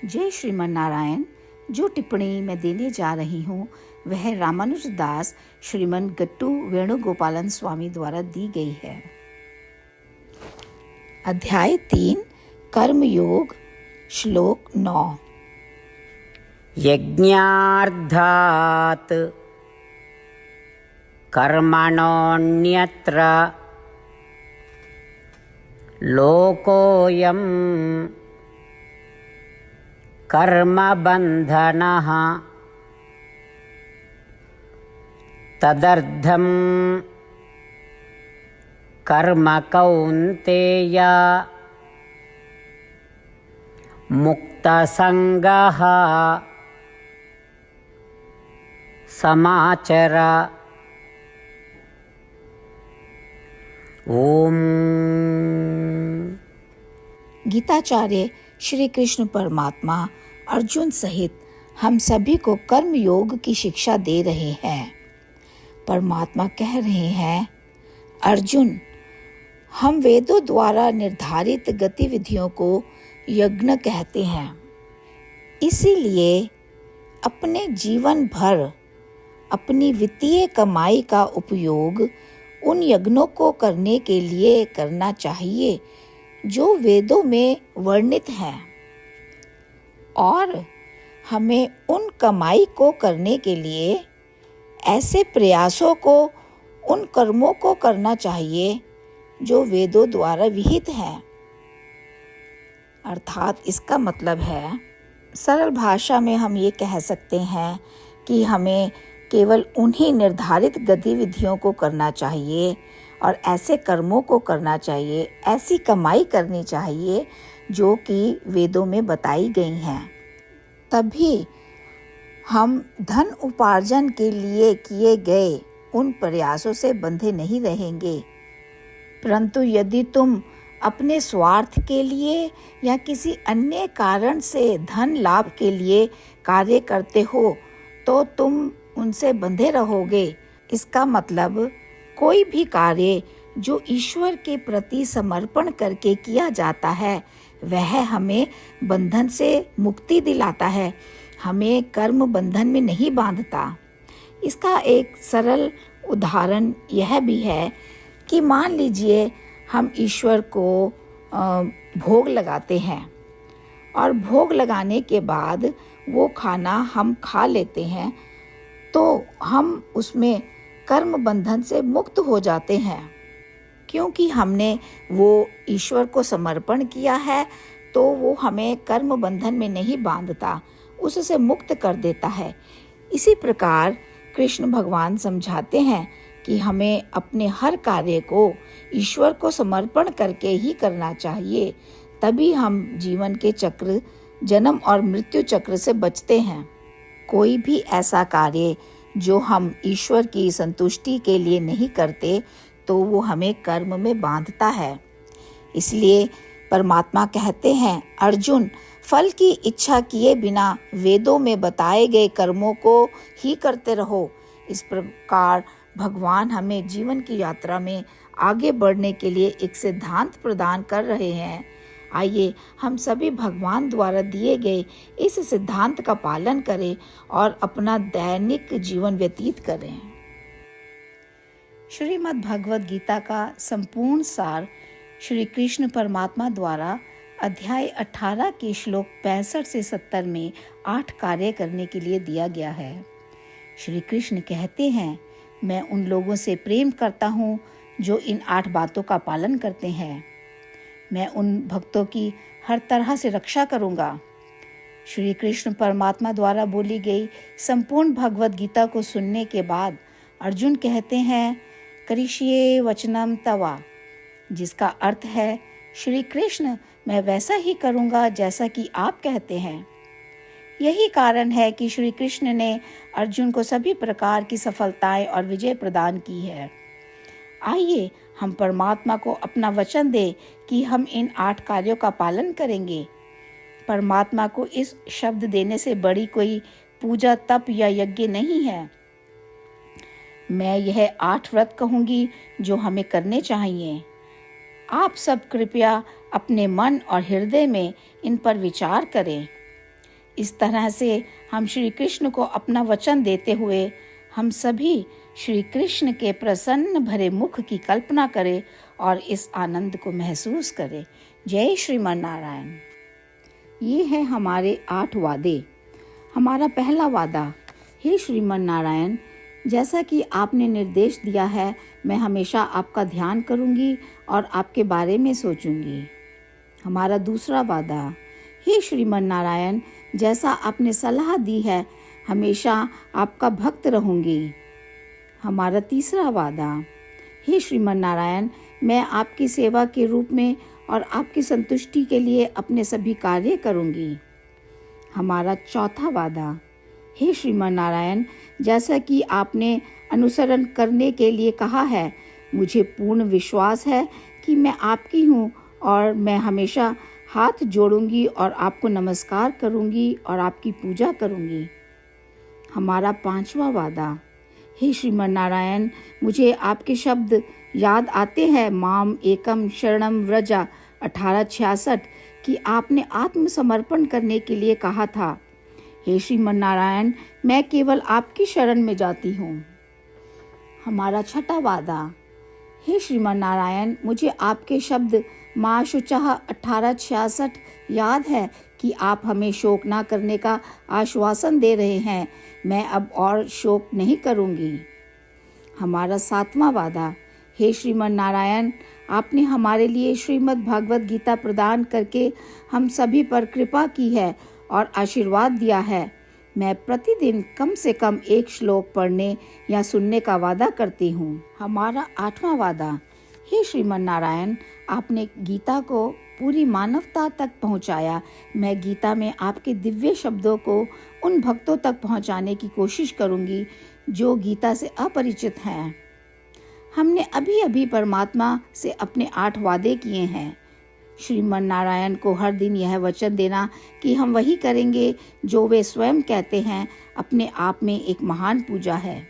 जय श्रीमन नारायण। जो टिप्पणी मैं देने जा रही हूँ वह रामानुज दास श्रीमन गट्टू वेणुगोपालन स्वामी द्वारा दी गई है। अध्याय 3 कर्मयोग, श्लोक 9। यज्ञार्थात् कर्मणोऽन्यत्र लोकोऽयं कर्मबन्धनः तदर्थं कर्म कौन्तेय मुक्तसङ्गः समाचर। ओम। गीताचार्य श्री कृष्ण परमात्मा अर्जुन सहित हम सभी को कर्म योग की शिक्षा दे रहे हैं। परमात्मा कह रहे हैं, अर्जुन, हम वेदों द्वारा निर्धारित गतिविधियों को यज्ञ कहते हैं। इसीलिए अपने जीवन भर अपनी वित्तीय कमाई का उपयोग उन यज्ञों को करने के लिए करना चाहिए जो वेदों में वर्णित हैं, और हमें उन कमाई को करने के लिए ऐसे प्रयासों को, उन कर्मों को करना चाहिए जो वेदों द्वारा विहित हैं। अर्थात इसका मतलब है, सरल भाषा में हम ये कह सकते हैं कि हमें केवल उन्हीं निर्धारित गतिविधियों को करना चाहिए और ऐसे कर्मों को करना चाहिए, ऐसी कमाई करनी चाहिए जो कि वेदों में बताई गई हैं। तभी हम धन उपार्जन के लिए किए गए उन प्रयासों से बंधे नहीं रहेंगे। परंतु यदि तुम अपने स्वार्थ के लिए या किसी अन्य कारण से धन लाभ के लिए कार्य करते हो तो तुम उनसे बंधे रहोगे। इसका मतलब कोई भी कार्य जो ईश्वर के प्रति समर्पण करके किया जाता है वह हमें बंधन से मुक्ति दिलाता है, हमें कर्म बंधन में नहीं बांधता। इसका एक सरल उदाहरण यह भी है कि मान लीजिए हम ईश्वर को भोग लगाते हैं और भोग लगाने के बाद वो खाना हम खा लेते हैं तो हम उसमें कर्म बंधन से मुक्त हो जाते हैं। क्योंकि हमने वो ईश्वर को समर्पण किया है तो वो हमें कर्म बंधन में नहीं बांधता, उससे मुक्त कर देता है। इसी प्रकार कृष्ण भगवान समझाते हैं कि हमें अपने हर कार्य को ईश्वर को समर्पण करके ही करना चाहिए, तभी हम जीवन के चक्र, जन्म और मृत्यु चक्र से बचते हैं। कोई भी ऐसा कार्य जो हम ईश्वर की संतुष्टि के लिए नहीं करते तो वो हमें कर्म में बांधता है। इसलिए परमात्मा कहते हैं, अर्जुन, फल की इच्छा किए बिना वेदों में बताए गए कर्मों को ही करते रहो। इस प्रकार भगवान हमें जीवन की यात्रा में आगे बढ़ने के लिए एक सिद्धांत प्रदान कर रहे हैं। आइए हम सभी भगवान द्वारा दिए गए इस सिद्धांत का पालन करें और अपना दैनिक जीवन व्यतीत करें। श्रीमद् भगवद गीता का संपूर्ण सार श्री कृष्ण परमात्मा द्वारा अध्याय 18 के श्लोक 65 से 70 में 8 कार्य करने के लिए दिया गया है। श्री कृष्ण कहते हैं, मैं उन लोगों से प्रेम करता हूँ जो इन 8 बातों का पालन करते हैं। मैं उन भक्तों की हर तरह से रक्षा करूंगा। श्री कृष्ण परमात्मा द्वारा बोली गई संपूर्ण भगवद गीता को सुनने के बाद अर्जुन कहते हैं, करिष्ये वचनम तवा, जिसका अर्थ है, श्री कृष्ण, मैं वैसा ही करूंगा जैसा कि आप कहते हैं। यही कारण है कि श्री कृष्ण ने अर्जुन को सभी प्रकार की सफलताएं और विजय प्रदान की है। आइए हम परमात्मा को अपना वचन दें कि हम इन 8 कार्यों का पालन करेंगे। परमात्मा को इस शब्द देने से बड़ी कोई पूजा, तप या यज्ञ नहीं है। मैं यह 8 व्रत कहूंगी जो हमें करने चाहिए। आप सब कृपया अपने मन और हृदय में इन पर विचार करें। इस तरह से हम श्री कृष्ण को अपना वचन देते हुए हम सभी श्री कृष्ण के प्रसन्न भरे मुख की कल्पना करें और इस आनंद को महसूस करें। जय श्रीमन नारायण। ये है हमारे 8 वादे। हमारा पहला वादा, हे श्रीमन नारायण, जैसा कि आपने निर्देश दिया है मैं हमेशा आपका ध्यान करूंगी और आपके बारे में सोचूंगी। हमारा दूसरा वादा, हे श्रीमन नारायण, जैसा आपने सलाह दी है हमेशा आपका भक्त रहूंगी। हमारा तीसरा वादा, हे श्रीमन नारायण, मैं आपकी सेवा के रूप में और आपकी संतुष्टि के लिए अपने सभी कार्य करूंगी। हमारा चौथा वादा, हे श्रीमन नारायण, जैसा कि आपने अनुसरण करने के लिए कहा है, मुझे पूर्ण विश्वास है कि मैं आपकी हूँ और मैं हमेशा हाथ जोड़ूंगी और आपको नमस्कार करूंगी और आपकी पूजा करूंगी। हमारा पांचवा वादा, हे श्रीमन नारायण, मुझे आपके शब्द याद आते हैं, माम एकम शरणम व्रजा 1866, कि आपने आत्मसमर्पण करने के लिए कहा था। हे श्रीमन नारायण, मैं केवल आपकी शरण में जाती हूँ। हमारा छठा वादा, हे श्रीमन नारायण, मुझे आपके शब्द माँ शुचः 1866 याद है कि आप हमें शोक ना करने का आश्वासन दे रहे हैं। मैं अब और शोक नहीं करूँगी। हमारा 7वां वादा, हे श्रीमन नारायण, आपने हमारे लिए श्रीमद् भागवत गीता प्रदान करके हम सभी पर कृपा की है और आशीर्वाद दिया है। मैं प्रतिदिन कम से कम 1 श्लोक पढ़ने या सुनने का वादा करती हूँ। हमारा 8वां वादा, हे श्रीमन नारायण, आपने गीता को पूरी मानवता तक पहुँचाया। मैं गीता में आपके दिव्य शब्दों को उन भक्तों तक पहुँचाने की कोशिश करूँगी जो गीता से अपरिचित हैं। हमने अभी अभी परमात्मा से अपने 8 वादे किए हैं। श्रीमन नारायण को हर दिन यह वचन देना कि हम वही करेंगे जो वे स्वयं कहते हैं, अपने आप में एक महान पूजा है।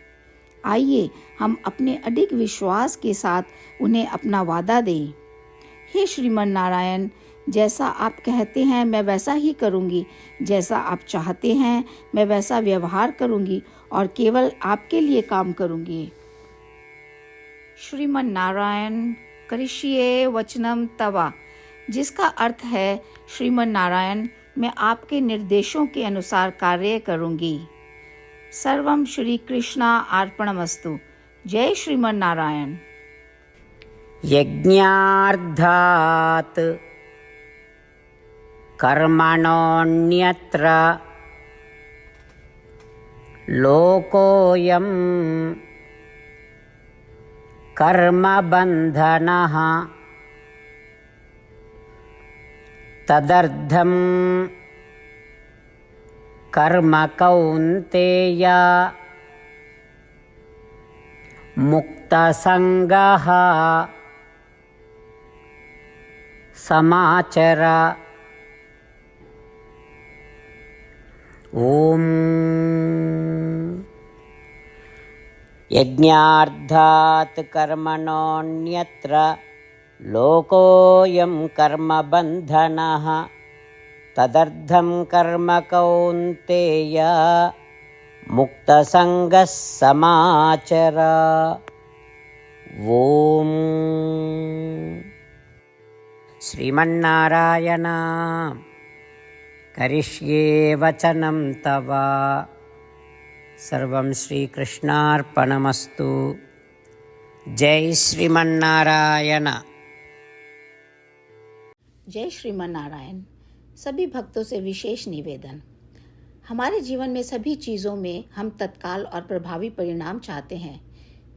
आइए हम अपने अडिग विश्वास के साथ उन्हें अपना वादा दें। हे श्रीमन नारायण, जैसा आप कहते हैं मैं वैसा ही करूँगी, जैसा आप चाहते हैं मैं वैसा व्यवहार करूँगी और केवल आपके लिए काम करूँगी। श्रीमन नारायण करिष्ये वचनम तवा, जिसका अर्थ है श्रीमन नारायण, मैं आपके निर्देशों के अनुसार कार्य करूँगी। सर्वम श्री कृष्णा अर्पणमस्तु। जय श्रीमन नारायण। यज्ञार्थात् कर्मणोऽन्यत्र लोकोऽयं कर्मबन्धनः तदर्थं कर्म कौन्तेय मुक्तसङ्गः समाचर। ओम यज्ञार्थात् कर्मणोऽन्यत्र लोकोऽयं कर्मबन्धनः तदर्थं कर्म कौन्तेय मुक्तसङ्गः समाचर। ओम श्रीमन्नारायण करिष्ये वचनं तव। सर्वं श्रीकृष्णार्पणमस्तु। जय श्रीमन्नारायण। जय श्रीमन नारायण। सभी भक्तों से विशेष निवेदन, हमारे जीवन में सभी चीज़ों में हम तत्काल और प्रभावी परिणाम चाहते हैं।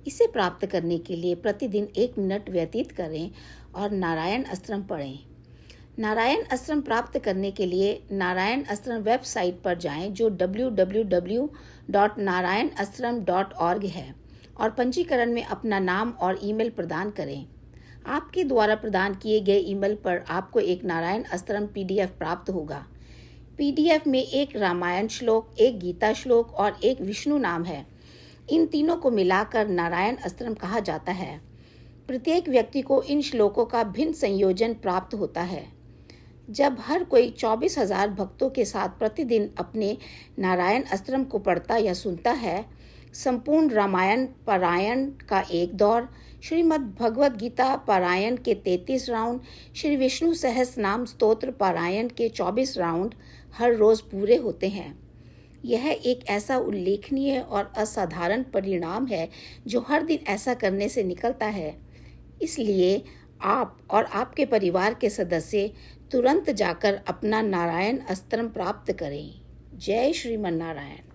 इसे प्राप्त करने के लिए प्रतिदिन 1 मिनट व्यतीत करें और नारायण अस्त्रम पढ़ें। नारायण अस्त्रम प्राप्त करने के लिए नारायण अस्त्रम वेबसाइट पर जाएं जो www.narayanastram.org है और पंजीकरण में अपना नाम और ईमेल प्रदान करें। आपके द्वारा प्रदान किए गए ईमेल पर आपको एक नारायण अस्त्रम PDF प्राप्त होगा। PDF में 1 रामायण श्लोक, 1 गीता श्लोक और 1 विष्णु नाम है। इन तीनों को मिलाकर नारायण अस्त्रम कहा जाता है। प्रत्येक व्यक्ति को इन श्लोकों का भिन्न संयोजन प्राप्त होता है। जब हर कोई 24,000 भक्तों के साथ प्रतिदिन अपने नारायण अस्त्रम को पढ़ता या सुनता है, संपूर्ण रामायण पारायण का एक दौर, श्रीमद् भगवद गीता पारायण के 33 राउंड, श्री विष्णु सहस्त्र नाम स्तोत्र पारायण के 24 राउंड हर रोज पूरे होते हैं। यह एक ऐसा उल्लेखनीय और असाधारण परिणाम है जो हर दिन ऐसा करने से निकलता है। इसलिए आप और आपके परिवार के सदस्य तुरंत जाकर अपना नारायण अस्त्रम प्राप्त करें। जय श्रीमन नारायण।